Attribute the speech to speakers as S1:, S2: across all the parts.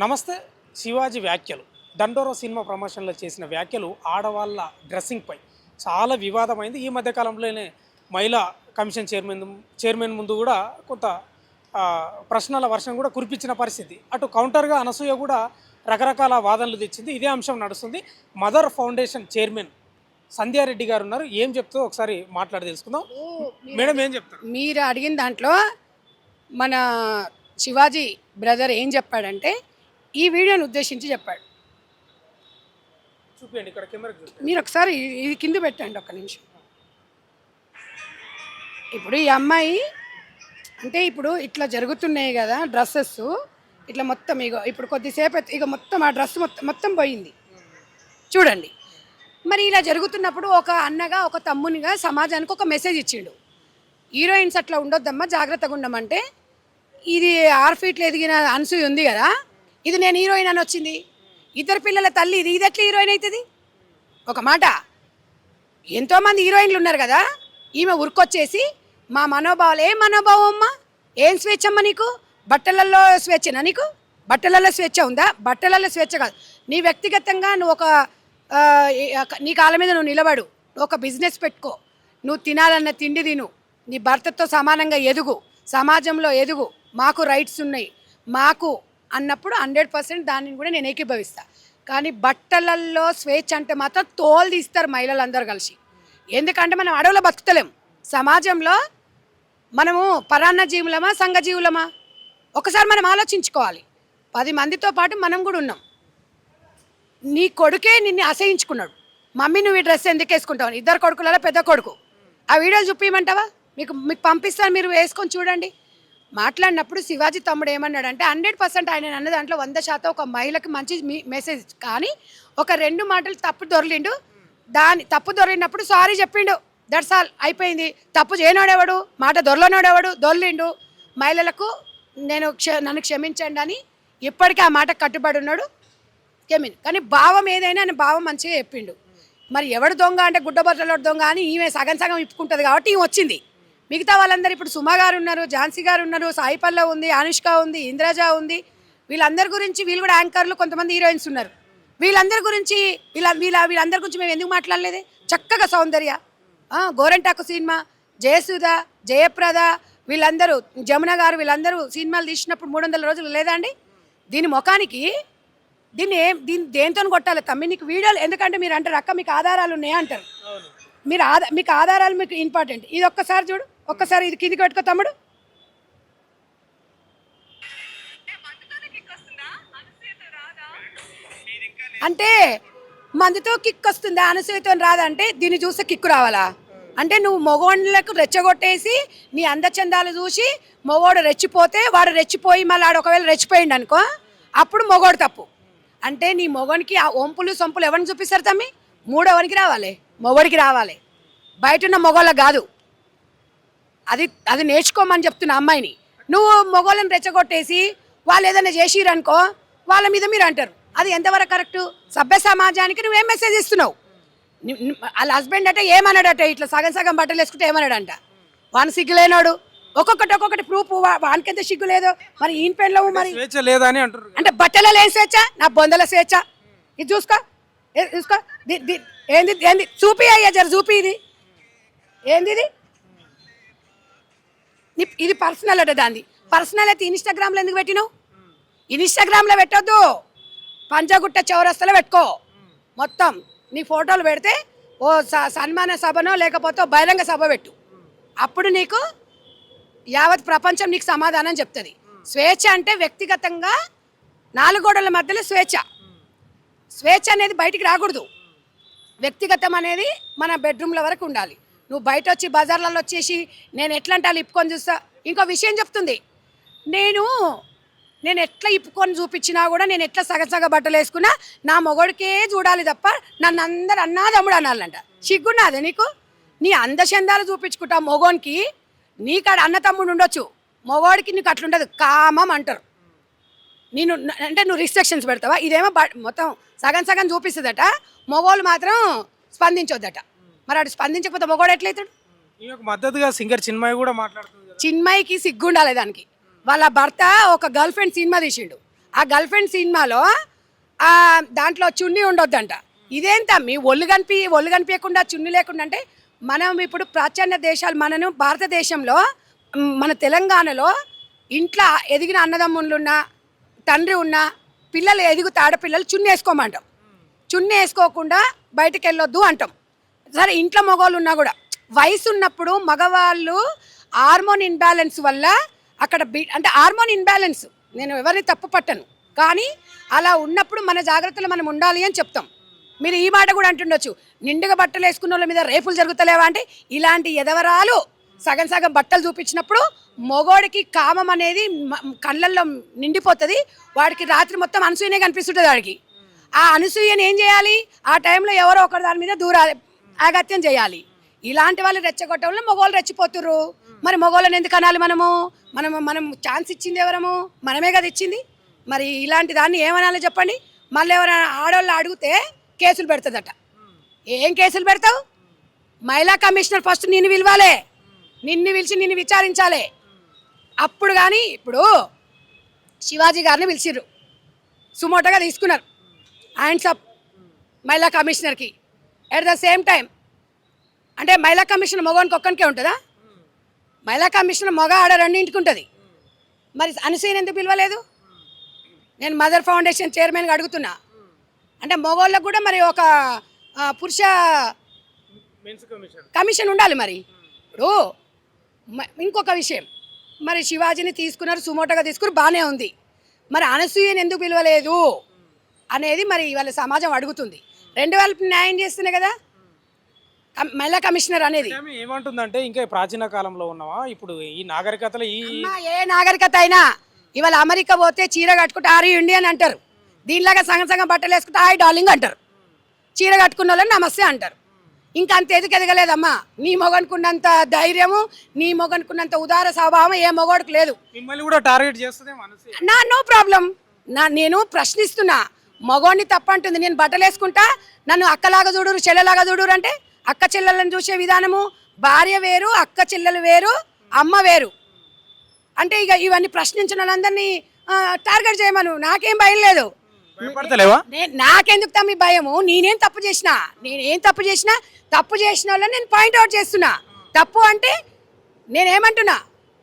S1: నమస్తే. శివాజీ వ్యాఖ్యలు దండోరా సినిమా ప్రమోషన్లో చేసిన వ్యాఖ్యలు ఆడవాళ్ళ డ్రెస్సింగ్పై చాలా వివాదమైంది. ఈ మధ్యకాలంలోనే మహిళా కమిషన్ చైర్మన్ ముందు కూడా కొంత ప్రశ్నల వర్షం కూడా కురిపించిన పరిస్థితి. అటు కౌంటర్గా అనసూయ కూడా రకరకాల వాదనలు తెచ్చింది. ఇదే అంశం నడుస్తుంది. మదర్ ఫౌండేషన్ చైర్మన్ సంధ్యారెడ్డి గారు ఉన్నారు. ఏం చెప్తుందో ఒకసారి మాట్లాడి తెలుసుకుందాం. మేడం ఏం చెప్తారు?
S2: మీరు అడిగిన దాంట్లో మన శివాజీ బ్రదర్ ఏం చెప్పాడంటే ఈ వీడియోని ఉద్దేశించి చెప్పాడు.
S1: చూపించండి, ఇక్కడ కెమెరా
S2: మీరు ఒకసారి ఇది కింద పెట్టండి ఒక్క నిమిషం. ఇప్పుడు ఈ అమ్మాయి అంటే ఇప్పుడు ఇట్లా జరుగుతున్నాయి కదా డ్రెస్సెస్, ఇట్లా మొత్తం ఇప్పుడు కొద్దిసేపు మొత్తం ఆ డ్రెస్ మొత్తం పోయింది చూడండి. మరి ఇలా జరుగుతున్నప్పుడు ఒక అన్నగా ఒక తమ్మునిగా సమాజానికి ఒక మెసేజ్ ఇచ్చిండు. హీరోయిన్స్ అట్లా ఉండొద్దమ్మా, జాగ్రత్తగా ఉండమంటే ఇది 6 ఫీట్లు ఎదిగిన అనసూయ ఉంది కదా, ఇది నేను హీరోయిన్ అని వచ్చింది. ఇద్దరు పిల్లల తల్లి ఇది ఎట్లా హీరోయిన్ అవుతుంది? ఒక మాట, ఎంతోమంది హీరోయిన్లు ఉన్నారు కదా, ఈమె ఉరికొచ్చేసి మా మనోభావాలు ఏం మనోభావం అమ్మా, ఏం స్వేచ్ఛ అమ్మ నీకు? బట్టలలో స్వేచ్ఛనా నీకు? బట్టలలో స్వేచ్ఛ ఉందా? బట్టలలో స్వేచ్ఛ కాదు. నీ వ్యక్తిగతంగా నువ్వు నీ కాళ్ళ మీద నువ్వు నిలబడు, నువ్వు ఒక బిజినెస్ పెట్టుకో, నువ్వు తినాలన్న తిండి తిను, నీ భర్తతో సమానంగా ఎదుగు, సమాజంలో ఎదుగు, మాకు రైట్స్ ఉన్నాయి మాకు అన్నప్పుడు 100% దానిని కూడా నేను ఏకీభవిస్తా. కానీ బట్టలల్లో స్వేచ్ఛ అంటే మాత్రం తోలు తీస్తారు మహిళలందరూ కలిసి. ఎందుకంటే మనం అడవులో బతుకుతలేం. సమాజంలో మనము పరాన్న జీవులమా సంఘజీవులమా ఒకసారి మనం ఆలోచించుకోవాలి. 10 మందితో పాటు మనం కూడా ఉన్నాం. నీ కొడుకే నిన్ను అసహించుకున్నాడు, మమ్మీ నువ్వు ఈ డ్రెస్ ఎందుకు వేసుకుంటావు? 2 కొడుకులలో పెద్ద కొడుకు. ఆ వీడియోలు చూపించమంటావా? మీకు పంపిస్తాను, మీరు వేసుకొని చూడండి. మాట్లాడినప్పుడు శివాజీ తమ్ముడు ఏమన్నాడంటే 100% ఆయన అన్న దాంట్లో 100% ఒక మహిళకి మంచి మెసేజ్. కానీ ఒక 2 మాటలు తప్పు దొరికిండు. తప్పు దొరికినప్పుడు సారీ చెప్పిండు, దట్స్ ఆల్, అయిపోయింది. తప్పు చేయనోడేవాడు, మాట దొరలోనోడేవాడు, దొర్లిండు. మహిళలకు నన్ను క్షమించండి అని ఇప్పటికీ ఆ మాట కట్టుబడి ఉన్నాడు. కానీ భావం ఏదైనా ఆయన భావం మంచిగా చెప్పిండు. మరి ఎవడు దొంగ అంటే గుడ్డబట్టలో దొంగ అని ఈమె సగం సగం ఇప్పుకుంటుంది కాబట్టి ఈమె వచ్చింది. మిగతా వాళ్ళందరూ ఇప్పుడు సుమా గారు ఉన్నారు, ఝాన్సీ గారు ఉన్నారు, సాయి పల్లవి ఉంది, అనుష్క ఉంది, ఇంద్రజ ఉంది. వీళ్ళందరి గురించి వీళ్ళు కూడా యాంకర్లు, కొంతమంది హీరోయిన్స్ ఉన్నారు. వీళ్ళందరి గురించి వీళ్ళందరి గురించి మేము ఎందుకు మాట్లాడలేదే? చక్కగా సౌందర్య, గోరంటాకు సినిమా, జయసుధ, జయప్రద, వీళ్ళందరూ, జమున గారు, వీళ్ళందరూ సినిమాలు తీసినప్పుడు 300 రోజులు లేదా అండి? దీని ముఖానికి దీన్ని దేంతో కొట్టాలి తమ్మి నీకు వీడియోలు? ఎందుకంటే మీరు అంటారు అక్క మీకు ఆధారాలు ఉన్నాయా అంటారు. మీకు ఆధారాలు మీకు ఇంపార్టెంట్. ఇది ఒక్కసారి చూడు, ఒక్కసారి ఇది కిందికి పెట్టుకో తమ్ముడు. అంటే మందుతో కిక్ వస్తుందా, అనసూయతో రాదా అంటే దీన్ని చూస్తే కిక్కు రావాలా? అంటే నువ్వు మగవాళ్ళకు రెచ్చగొట్టేసి నీ అందచందాలు చూసి మగవాడు రెచ్చిపోతే వాడు రెచ్చిపోయి మళ్ళీ ఆడు ఒకవేళ రెచ్చిపోయిండు అనుకో, అప్పుడు మగవాడు తప్పు. అంటే నీ మొగనికి ఆ ఒంపులు సొంపులు ఎవరిని చూపిస్తారు తమ్మి? మూడవనికి రావాలి, మొగడికి రావాలి, బయట ఉన్న మొగోళ్ళకి కాదు. అది నేర్చుకోమని చెప్తున్న అమ్మాయిని. నువ్వు మొగోళ్ళని రెచ్చగొట్టేసి వాళ్ళు ఏదైనా చేసిరనుకో వాళ్ళ మీద మీరు అంటారు. అది ఎంతవరకు కరెక్టు? సభ్య సమాజానికి నువ్వేం మెసేజ్ ఇస్తున్నావు? వాళ్ళ హస్బెండ్ అంటే ఏమన్నాడట, ఇట్లా సగం సగం బట్టలు వేసుకుంటే ఏమన్నాడంట? వాని సిగ్గులేనాడు. ఒక్కొక్కటి ప్రూఫ్, వానికెంత సిగ్గు లేదు. మరి ఈయన పెళ్ళలో మరి అంటే బట్టలలో ఏం స్వేచ్ఛ? నా బొందల స్వేచ్ఛ. ఇది చూసుకో ఏంది చూపి అయ్యా, జర చూపి. ఏంది ఇది పర్సనల్ అట. దాన్ని పర్సనల్ అయితే ఇన్స్టాగ్రామ్లో ఎందుకు పెట్టినావు? ఇన్స్టాగ్రామ్లో పెట్టొద్దు, పంజాగుట్ట చౌరస్తలో పెట్టుకో. మొత్తం నీ ఫోటోలు పెడితే ఓ సన్మాన సభనో లేకపోతే బహిరంగ సభ పెట్టు. అప్పుడు నీకు యావత్ ప్రపంచం నీకు సమాధానం చెప్తుంది. స్వేచ్ఛ అంటే వ్యక్తిగతంగా 4 గోడల మధ్యలో స్వేచ్ఛ అనేది బయటికి రాకూడదు. వ్యక్తిగతం అనేది మన బెడ్రూమ్ల వరకు ఉండాలి. నువ్వు బయట వచ్చి బజార్లలో వచ్చేసి నేను ఎట్లా అంటే వాళ్ళు ఇప్పుకొని చూస్తా. ఇంకో విషయం చెప్తుంది, నేను ఎట్లా ఇప్పుకొని చూపించినా కూడా, నేను ఎట్లా సగసగ బట్టలు వేసుకున్నా నా మొగడికే చూడాలి తప్ప నన్ను అందరు అన్నా తమ్ముడు అనాలంట. సిగ్గున్నదే నీకు? నీ అందచందాలు చూపించుకుంటా మొగోనికి. నీకాడ అన్న తమ్ముడు ఉండొచ్చు, మొగోడికి నీకు అట్లుండదు, కామం అంటారు. అంటే నువ్వు రిస్ట్రిక్షన్స్ పెడతావా? ఇదేమో మొత్తం సగం సగం చూపిస్తుందట, మొగోళ్ళు మాత్రం స్పందించొద్దట. మరి అటు స్పందించకపోతే మొగోడు ఎట్లయితాడు?
S1: మద్దతుగా సింగర్ చిన్మయి కూడా మాట్లాడుతుంది.
S2: చిన్మయికి సిగ్గుండాలి దానికి. వాళ్ళ భర్త ఒక గర్ల్ ఫ్రెండ్ సినిమా తీసిండు, ఆ గర్ల్ ఫ్రెండ్ సినిమాలో దాంట్లో చున్నీ ఉండొద్దంట. ఇదేంటమ్మి ఒళ్ళు కనిపించకుండా చున్నీ లేకుండా అంటే మనం ఇప్పుడు ప్రాచ్యాన్య దేశాలు మనను భారతదేశంలో మన తెలంగాణలో ఇంట్లో ఎదిగిన అన్నదమ్ముళ్ళున్నా తండ్రి ఉన్నా పిల్లలు ఎదుగుతా ఆడపిల్లలు చున్నీ వేసుకోమంటాం. చున్నీ వేసుకోకుండా బయటకు వెళ్ళొద్దు అంటాం. సరే ఇంట్లో మగవాళ్ళు ఉన్నా కూడా వయసు ఉన్నప్పుడు మగవాళ్ళు హార్మోన్ ఇన్బ్యాలెన్స్ వల్ల అక్కడ అంటే హార్మోన్ ఇన్బ్యాలెన్స్ నేను ఎవరిని తప్పు పట్టను, కానీ అలా ఉన్నప్పుడు మన జాగ్రత్తలు మనం ఉండాలి అని చెప్తాం. మీరు ఈ మాట కూడా అంటుండొచ్చు, నిండుగా బట్టలు వేసుకున్న వాళ్ళ మీద రేపులు జరుగుతలేవా అంటే ఇలాంటి ఎదవరాలు సగం సగం బట్టలు చూపించినప్పుడు మగోడికి కామం అనేది కళ్ళల్లో నిండిపోతుంది. వాడికి రాత్రి మొత్తం అనసూయనే కనిపిస్తుంటుంది. వాడికి ఆ అనసూయని ఏం చేయాలి, ఆ టైంలో ఎవరో ఒకరి దాని మీద దూరాలి, ఆగత్యం చేయాలి. ఇలాంటి వాళ్ళు రెచ్చగొట్టడం వల్ల మగవాళ్ళు రెచ్చిపోతుర్రు. మరి మగవాళ్ళని ఎందుకు అనాలి? మనం ఛాన్స్ ఇచ్చింది ఎవరము? మనమే కదా ఇచ్చింది. మరి ఇలాంటి దాన్ని ఏమనాలి చెప్పండి? మళ్ళీ ఎవరైనా ఆడవాళ్ళు అడిగితే కేసులు పెడుతుందట. ఏం కేసులు పెడతావు? మహిళా కమిషనర్ ఫస్ట్ నిన్ను పిలవాలి, నిన్ను పిలిచి నిన్ను విచారించాలి. అప్పుడు కానీ ఇప్పుడు శివాజీ గారిని పిలిచిర్రు, సుమోటోగా తీసుకున్నారు హ్యాండ్స్ అప్ మహిళా కమిషనర్కి. ఎట్ ద సేమ్ టైం అంటే మహిళా కమిషనర్ మగవానికి ఒక్కనికే ఉంటుందా? మహిళా కమిషనర్ మగ ఆడ రెండింటికి ఉంటుంది. మరి అనసూయని ఎందుకు పిలవలేదు? నేను మదర్ ఫౌండేషన్ చైర్మన్గా అడుగుతున్నా. అంటే మగవాళ్ళకు కూడా మరి ఒక పురుష కమిషన్ ఉండాలి. మరి ఇప్పుడు ఇంకొక విషయం, మరి శివాజీని తీసుకున్నారు, సుమోటోగా తీసుకున్నారు, బాగానే ఉంది. మరి అనసూయని ఎందుకు పిలవలేదు అనేది మరి వాళ్ళ సమాజం అడుగుతుంది. 2000 న్యాయం చేస్తున్నాయి కదా మహిళా కమిషనర్ అనేది.
S1: ఏమంటుందంటే ఇంకా ప్రాచీన కాలంలో ఉన్నావా ఇప్పుడు ఈ నాగరికతలో
S2: ఏ నాగరికత అయినా ఇవాళ అమెరికా పోతే చీర కట్టుకుంటే ఆర్ యు ఇండియన్ అంటారు. దీనిలాగా సగం సగం బట్టలు వేసుకుంటే హాయ్ డార్లింగ్ అంటారు. చీర కట్టుకున్న వాళ్ళని నమస్తే అంటారు. ఇంకా అంత ఎదగలేదమ్మా. నీ మొగనుకున్నంత ధైర్యము, నీ మొగనుకున్నంత ఉదార స్వభావం ఏ మొగోడికి లేదు.
S1: మిమ్మల్ని కూడా టార్గెట్ చేస్తుంది
S2: నో ప్రాబ్లం. నేను ప్రశ్నిస్తున్నా. మగోడిని తప్పంటుంది. నేను బట్టలు వేసుకుంటా, నన్ను అక్కలాగా చూడురు, చెల్లెలాగా చూడురు అంటే అక్క చెల్లెలను చూసే విధానము భార్య వేరు, అక్క చెల్లెలు వేరు, అమ్మ వేరు. అంటే ఇక ఇవన్నీ ప్రశ్నించిన వాళ్ళందరినీ టార్గెట్ చేయమను. నాకేం భయం లేదు. నాకెందుకు తమ్మి భయము? నేనేం తప్పు చేసినా తప్పు చేసిన వాళ్ళని నేను పాయింట్అవుట్ చేస్తున్నా. తప్పు అంటే నేనేమంటున్నా,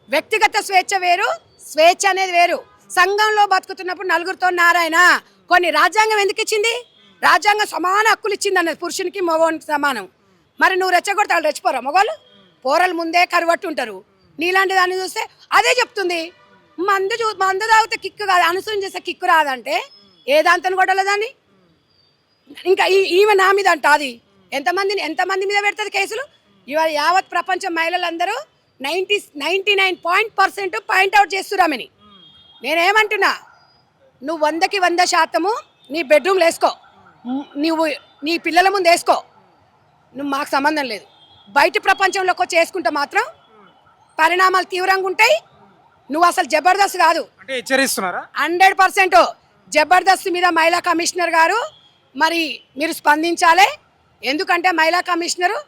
S2: వ్యక్తిగత స్వేచ్ఛ వేరు, స్వేచ్ఛ అనేది వేరు. సంఘంలో బతుకుతున్నప్పుడు నలుగురితో నారాయణ కొన్ని రాజ్యాంగం ఎందుకు ఇచ్చింది? రాజ్యాంగం సమాన హక్కులు ఇచ్చింది అన్నది, పురుషునికి మగవానికి సమానం. మరి నువ్వు రెచ్చగొడితే వాళ్ళు రెచ్చిపోరా? మగవాళ్ళు పోరలు ముందే కరువట్టు ఉంటారు. నీలాంటి దాన్ని చూస్తే అదే చెప్తుంది. మందు తాగితే కిక్కు కాదు, అనుసరణ చేస్తే కిక్కు రాదంటే ఏ దాంతో కొట్టాలి దాన్ని? ఇంకా ఈమె నా మీద అంట. అది ఎంతమంది మీద పెడుతుంది కేసులు? ఇవాళ యావత్ ప్రపంచ మహిళలందరూ 99% పాయింట్అవుట్ చేస్తురామని. నేనేమంటున్నా, నువ్వు 100కి 100% నీ బెడ్రూమ్లో వేసుకో, నువ్వు నీ పిల్లల ముందు వేసుకో, నువ్వు మాకు సంబంధం లేదు. బయట ప్రపంచంలోకి వచ్చి వేసుకుంటే మాత్రం పరిణామాలు తీవ్రంగా ఉంటాయి. నువ్వు అసలు జబర్దస్త్ కాదు. 100% జబర్దస్త్ మీద మహిళా కమిషనర్ గారు మరి మీరు స్పందించాలి. ఎందుకంటే మహిళా కమిషనరు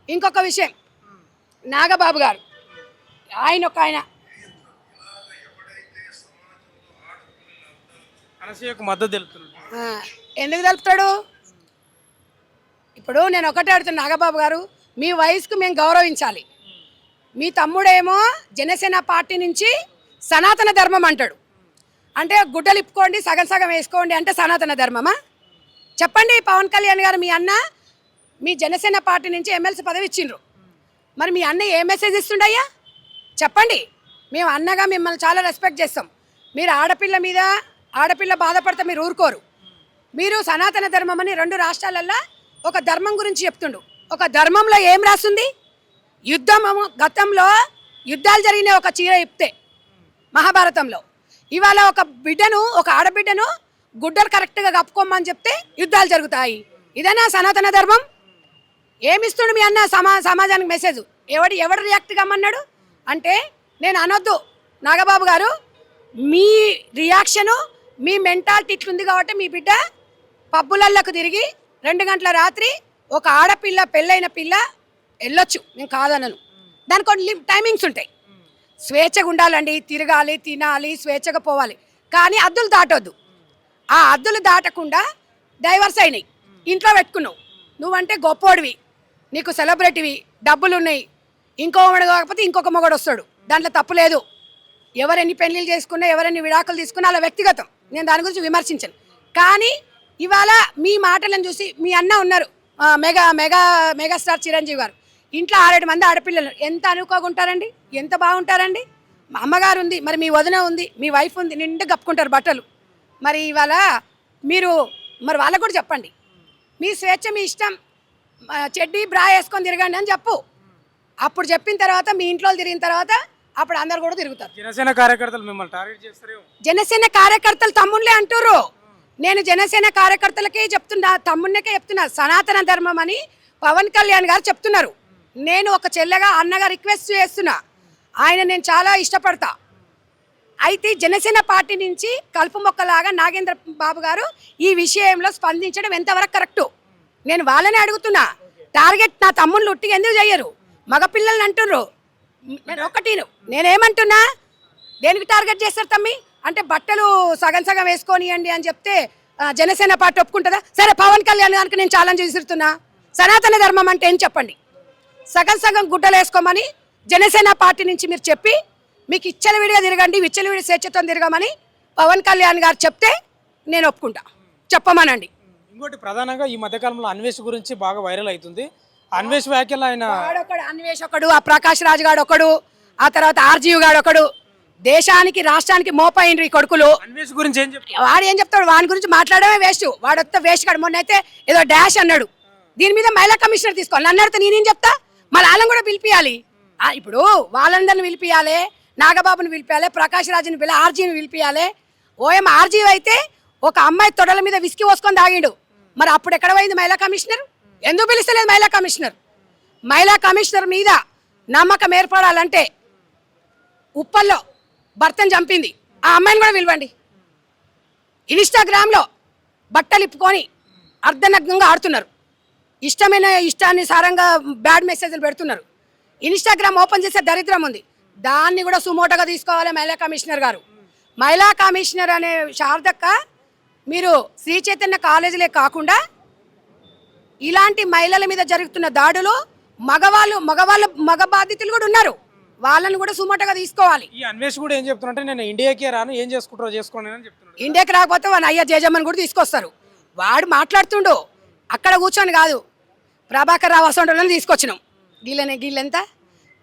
S2: ఇంకొక విషయం, నాగబాబు గారు ఆయన ఎందుకు తెలుపుతాడు? ఇప్పుడు నేను ఒకటే అడుగుతున్నా, నాగబాబు గారు మీ వయసుకు మేము గౌరవించాలి. మీ తమ్ముడేమో జనసేన పార్టీ నుంచి సనాతన ధర్మం అంటాడు. అంటే గుడ్డలు ఇప్పుకోండి, సగం సగం వేసుకోండి అంటే సనాతన ధర్మమా? చెప్పండి. పవన్ కళ్యాణ్ గారు మీ అన్న మీ జనసేన పార్టీ నుంచి ఎమ్మెల్సీ పదవి ఇచ్చిండ్రు. మరి మీ అన్న ఏ మెసేజ్ ఇస్తుండయ్యా చెప్పండి. మేము అన్నగా మిమ్మల్ని చాలా రెస్పెక్ట్ చేస్తాం. మీరు ఆడపిల్ల బాధపడితే మీరు ఊరుకోరు. మీరు సనాతన ధర్మం అని 2 రాష్ట్రాలల్లో ఒక ధర్మం గురించి చెప్తుండు. ఒక ధర్మంలో ఏం రాస్తుంది? యుద్ధము, గతంలో యుద్ధాలు జరిగిన ఒక చీర ఇప్తే మహాభారతంలో. ఇవాళ ఒక ఆడబిడ్డను గుడ్డలు కరెక్ట్గా కప్పుకోమని చెప్తే యుద్ధాలు జరుగుతాయి. ఇదేనా సనాతన ధర్మం? ఏమిస్తుండు మీ అన్న సమాజానికి మెసేజ్? ఎవడు రియాక్ట్ కమ్మన్నాడు అంటే నేను అనొద్దు. నాగబాబు గారు మీ రియాక్షను, మీ మెంటాలిటీ ఇట్లుంది కాబట్టి మీ బిడ్డ పబ్బులల్లకు తిరిగి 2 గంటల రాత్రి ఒక ఆడపిల్ల పెళ్ళైన పిల్ల వెళ్ళొచ్చు, నేను కాదనను. దానికి కొన్ని టైమింగ్స్ ఉంటాయి. స్వేచ్ఛగా ఉండాలండి, తిరగాలి, తినాలి, స్వేచ్ఛగా పోవాలి, కానీ అద్దులు దాటొద్దు. ఆ హద్దులు దాటకుండా డైవర్స్ అయినాయి, ఇంట్లో పెట్టుకున్నావు. నువ్వంటే గొప్పోడివి, నీకు సెలబ్రిటీవి, డబ్బులు ఉన్నాయి, ఇంకో మొగడు కాకపోతే ఇంకొక మొగడు వస్తాడు, దాంట్లో తప్పు లేదు. ఎవరెన్ని పెళ్లిళ్ళు చేసుకున్నా, ఎవరెన్ని విడాకులు తీసుకున్నా అలా వ్యక్తిగతం, నేను దాని గురించి విమర్శించను. కానీ ఇవాళ మీ మాటలను చూసి మీ అన్న ఉన్నారు, మెగా మెగా మెగాస్టార్ చిరంజీవి గారు, ఇంట్లో 6-7 మంది ఆడపిల్లలు ఎంత అనుకోకుంటారండి, ఎంత బాగుంటారండి. మా అమ్మగారు ఉంది, మరి మీ వదిన ఉంది, మీ వైఫ్ ఉంది, నిండు కప్పుకుంటారు బట్టలు. మరి ఇవాళ మీరు మరి వాళ్ళకు కూడా చెప్పండి, మీ స్వేచ్ఛ, మీ ఇష్టం, చెడ్డీ బ్రా వేసుకొని తిరగండి అని చెప్పు. అప్పుడు చెప్పిన తర్వాత మీ ఇంట్లో తిరిగిన తర్వాత అప్పుడు అందరు కూడా తిరుగుతారు.
S1: జనసేన కార్యకర్తలు మిమ్మల్ని టార్గెట్ చేస్తారేమో.
S2: జనసేన కార్యకర్తలు తమ్ముళ్ళే అంటారు. నేను జనసేన కార్యకర్తలకే చెప్తున్నా, తమ్ముళ్ళకే చెప్తున్నా, సనాతన ధర్మం అని పవన్ కళ్యాణ్ గారు చెప్తున్నారు. నేను ఒక చెల్లెగా అన్నగా రిక్వెస్ట్ చేస్తున్నా, ఆయన నేను చాలా ఇష్టపడతా. అయితే జనసేన పార్టీ నుంచి కలుపు మొక్కలాగా నాగేంద్ర బాబు గారు ఈ విషయంలో స్పందించడం ఎంతవరకు కరెక్టు నేను వాళ్ళని అడుగుతున్నా. టార్గెట్ నా తమ్ముళ్ళు ఉట్టిగా ఎందుకు చెయ్యరు, మగపిల్లల్ని అంటుర్రు. నేనేమంటున్నా, దేనికి టార్గెట్ చేస్తారు తమ్మి అంటే బట్టలు సగం సగం వేసుకొనియండి అని చెప్తే జనసేన పార్టీ ఒప్పుకుంటుందా? సరే, పవన్ కళ్యాణ్ గారికి నేను ఛాలెంజ్ విసురుతున్నా, సనాతన ధర్మం అంటే ఏం చెప్పండి. సగం సగం గుడ్డలు వేసుకోమని జనసేన పార్టీ నుంచి మీరు చెప్పి, మీకు విడిగా తిరగండి, విడి స్వేచ్ఛతో తిరగమని పవన్ కళ్యాణ్ గారు చెప్తే నేను ఒప్పుకుంటా, చెప్పమనండి.
S1: ఇంకోటి ప్రధానంగా ఈ మధ్యకాలంలో అన్వేష్ గురించి బాగా వైరల్ అవుతుంది. అన్వేష్ వ్యాఖ్యలు ఆయన
S2: అన్వేష్ ఒకడు, ఆ ప్రకాష్ రాజ్ గాడు ఒకడు, ఆ తర్వాత ఆర్జీవి గాడు ఒకడు, దేశానికి రాష్ట్రానికి మోపైండ్రు ఈ కొడుకులు.
S1: అన్వేష్ గురించి ఏం చెప్తారు?
S2: వాడు ఏం చెప్తాడు, వాడి గురించి మాట్లాడమే వేస్ట్. వాడు వస్తే వేస్ట్ కాడు. మొన్న అయితే ఏదో డాష్ అన్నాడు, దీని మీద మహిళా కమిషనర్ తీసుకోవాలి నన్ను అడిగితే నేనేం చెప్తా. మళ్ళీ వాళ్ళని కూడా పిలిపియాలి. ఇప్పుడు వాళ్ళందరిని పిలిపియాలి, నాగబాబుని పిలిపియాలి, ప్రకాష్ రాజుని పిలి, ఆర్జీని పిలిపియాలి. ఓఎం ఆర్జీవి అయితే ఒక అమ్మాయి తొడల మీద విసికి పోసుకొని తాగిండు. మరి అప్పుడు ఎక్కడ పోయింది మహిళా కమిషనర్? ఎందుకు పిలుస్తలేదు మహిళా కమిషనర్? మహిళా కమిషనర్ మీద నమ్మకం ఏర్పడాలంటే ఉప్పల్లో భర్తను చంపింది ఆ అమ్మాయిని కూడా పిలవండి. ఇన్స్టాగ్రామ్లో బట్టలు ఇప్పుకొని అర్ధనగ్నంగా ఆడుతున్నారు, ఇష్టాన్ని సారంగా బ్యాడ్ మెసేజ్లు పెడుతున్నారు. ఇన్స్టాగ్రామ్ ఓపెన్ చేసే దరిద్రం ఉంది, దాన్ని కూడా సుమోటోగా తీసుకోవాలి మహిళా కమిషనర్ గారు. మహిళా కమిషనర్ అనే శారదక్క, మీరు శ్రీ చైతన్య కాలేజీలే కాకుండా ఇలాంటి మహిళల మీద జరుగుతున్న దాడులు మగ బాధితులు కూడా ఉన్నారు, వాళ్ళని కూడా సుమోటోగా తీసుకోవాలి.
S1: ఈ అన్వేష్ కూడా ఏం చెప్తున్నా, నేను ఇండియాకే రాను, ఏం చేసుకుంటారో చేసుకోండి అని చెప్తున్నాడు.
S2: ఇండియాకి రాకపోతే వాళ్ళ అయ్య జేజమ్మని కూడా తీసుకొస్తారు. వాడు మాట్లాడుతుండు, అక్కడ కూర్చొని కాదు, ప్రభాకర్ రావు అసంటోళ్ళని తీసుకొచ్చినాం. గీళ్ళెంత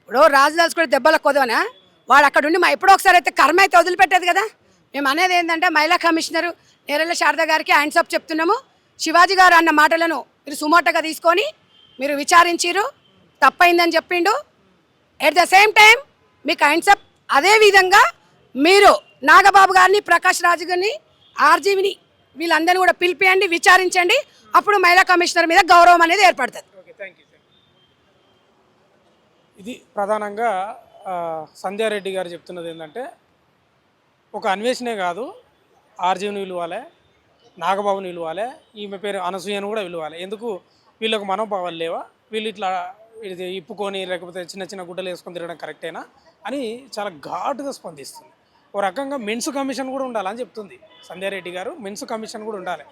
S2: ఇప్పుడు రాజుదాస్ కూడా దెబ్బలకు కొదవనా, వాడు అక్కడ ఉండి ఎప్పుడో ఒకసారి అయితే కర్మ అయితే వదిలిపెట్టేది కదా. మేము అనేది ఏంటంటే మహిళా కమిషనరు నేరెళ్ళ శారద గారికి హ్యాండ్స్ అప్ చెప్తున్నాము. శివాజీ గారు అన్న మాటలను మీరు సుమోటోగా తీసుకొని మీరు విచారించారు, తప్పైందని చెప్పిండు. ఎట్ ద సేమ్ టైం మీకు హ్యాండ్స్ అప్. అదేవిధంగా మీరు నాగబాబు గారిని, ప్రకాష్ రాజు గారిని, ఆర్జీవిని వీళ్ళందరినీ కూడా పిలిపియండి, విచారించండి. అప్పుడు మహిళా కమిషనర్ మీద గౌరవం అనేది ఏర్పడుతుంది.
S1: ఇది ప్రధానంగా సంధ్యారెడ్డి గారు చెప్తున్నది ఏంటంటే, ఒక అన్వేషణే కాదు, ఆర్జీవిని పిలవాలి, నాగబాబుని పిలవాలి, ఈమె పేరు అనసూయను కూడా పిలవాలి. ఎందుకు వీళ్ళకు మనోభావాలు లేవా? వీళ్ళు ఇట్లా ఇది ఇప్పుకొని లేకపోతే చిన్న చిన్న గుడ్డలు వేసుకొని తిరగడం కరెక్టేనా అని చాలా ఘాటుగా స్పందిస్తుంది. ఓ రకంగా మెన్స్ కమిషన్ కూడా ఉండాలని చెప్తుంది సంధ్యారెడ్డి గారు. మెన్స్ కమిషన్ కూడా ఉండాలి.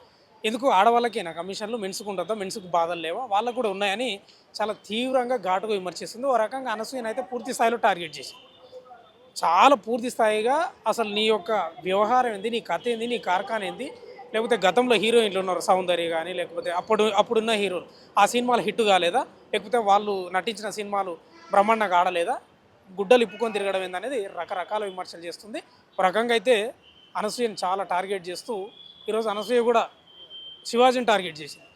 S1: ఎందుకు ఆడవాళ్ళకేనా కమిషన్లు, మెన్స్కు ఉంటుందా, మెన్స్కు బాధలు లేవా, వాళ్ళకు కూడా ఉన్నాయని చాలా తీవ్రంగా ఘాటుగా విమర్శిస్తుంది. ఓ రకంగా అనసూయను అయితే పూర్తి స్థాయిలో టార్గెట్ చేసింది, చాలా పూర్తి స్థాయిగా. అసలు నీ యొక్క వ్యవహారం ఏంది, నీ కథ ఏంది, నీ కార్ఖాన ఏంది, లేకపోతే గతంలో హీరోయిన్లు ఉన్నారు సౌందర్య కానీ, లేకపోతే అప్పుడున్న హీరోలు, ఆ సినిమాలు హిట్ కాలేదా, లేకపోతే వాళ్ళు నటించిన సినిమాలు బ్రహ్మాండంగా ఆడలేదా, గుడ్డలు ఇప్పుకొని తిరగడం ఏందనేది రకరకాల విమర్శలు చేస్తుంది. ఒక రకంగా అయితే అనసూయను చాలా టార్గెట్ చేస్తూ ఈరోజు అనసూయ కూడా శివాజీని టార్గెట్ చేసింది.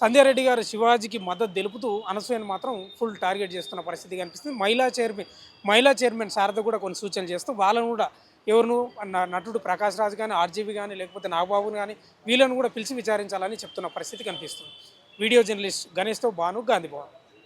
S1: సంధ్యారెడ్డి గారు శివాజీకి మద్దతు తెలుపుతూ అనసూయను మాత్రం ఫుల్ టార్గెట్ చేస్తున్న పరిస్థితి కనిపిస్తుంది. మహిళా చైర్మన్ శారద కూడా కొన్ని సూచనలు చేస్తూ వాళ్ళను కూడా ఎవరును నటుడు ప్రకాష్ రాజ్ కానీ, ఆర్జీవి కానీ, లేకపోతే నాగబాబుని కానీ వీళ్ళను కూడా పిలిచి విచారించాలని చెప్తున్న పరిస్థితి కనిపిస్తుంది. వీడియో జర్నలిస్ట్ గణేష్తో భాను, గాంధీ భవన్.